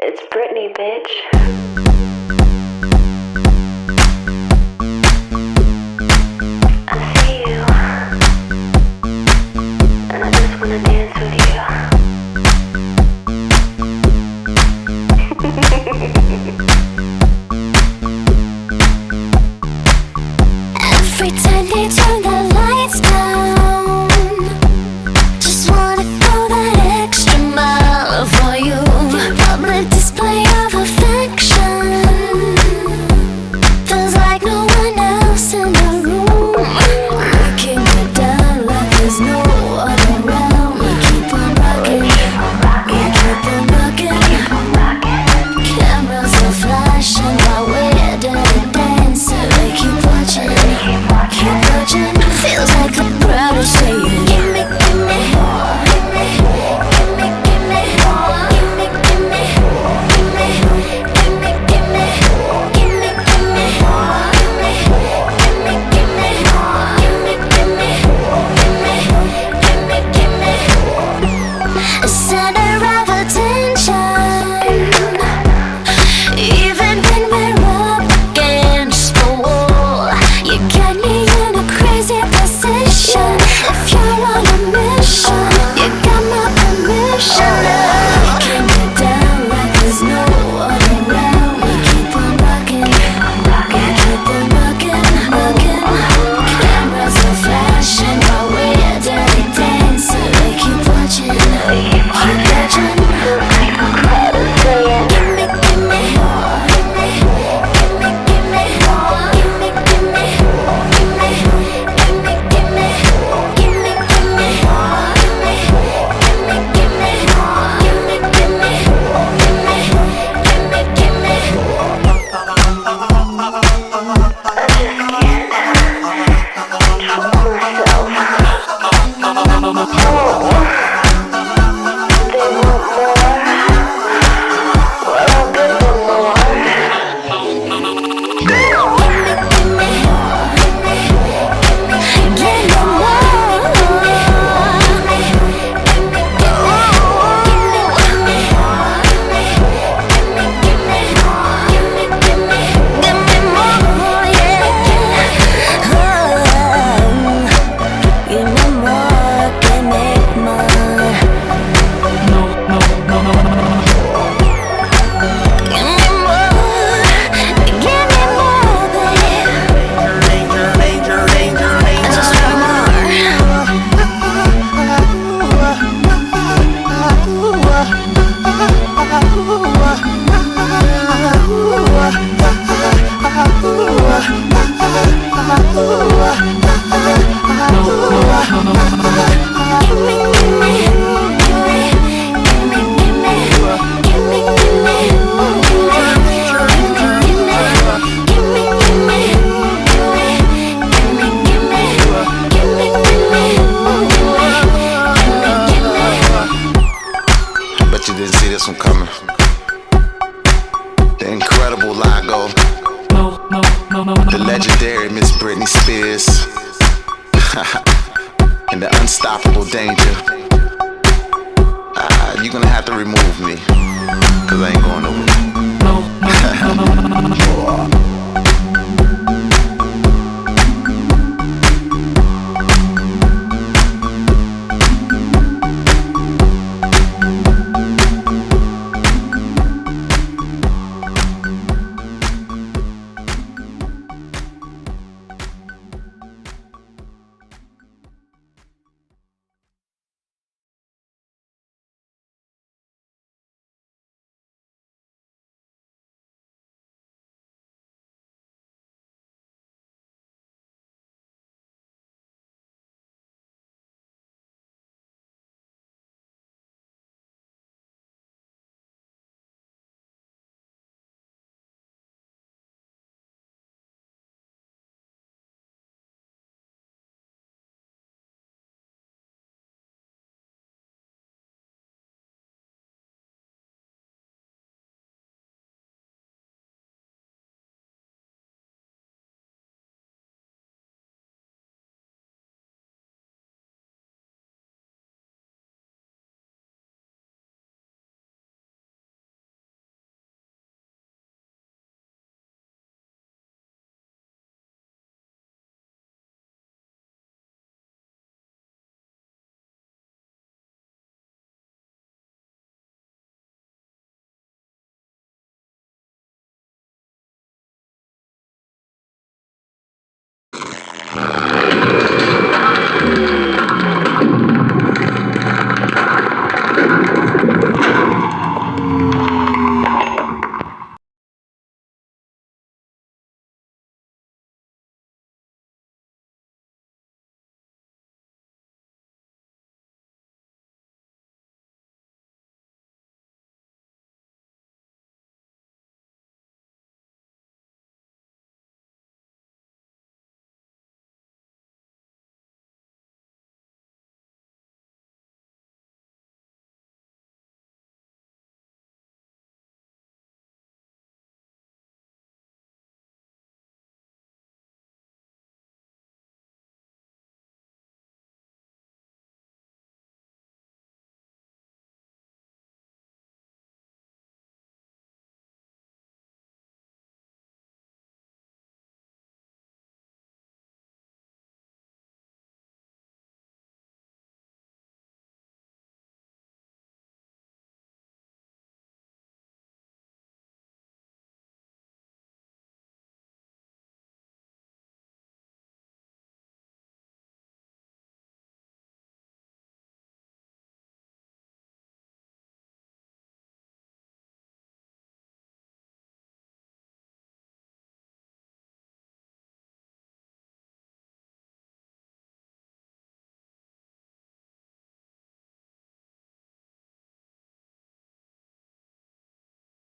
It's Britney, bitch. I see you, and I just wanna dance with you. Every time they turn the lights down, just wanna go that extra mile for you. Public display of affection, feels like no one else in the room. Breaking it down like there's no other around. We keep on rocking, we keep on rocking. Cameras are flashing while we're dirty dancing. We keep watching, keep watching. Feels like the crowd is saying, give me, give me more, give me, give me, give me more, give me, give me, give me, give me, give me, give me, give me more, give me, give me, give me more, give me, give me, give me, give me, give me. A center of attention, even when we're up against the wall. You got me in a crazy position. If you're on a mission, you got my permission. Breaking it down like there's no other around. We keep on rocking, we keep on rocking. Cameras are flashing while we're dirty dancing. We keep watching, keep watching. The crowd is saying, give me, give me more, give me, give me, give me more, give me, give me, give me, give me, give me, give me, give me more, give me, give me, give me more, give me, give me, give me, give me, give me. Bet you didn't see this one coming. The incredible Lago, the legendary Miss Britney Spears, and the unstoppable Danger. You're gonna have to remove me, cause I ain't going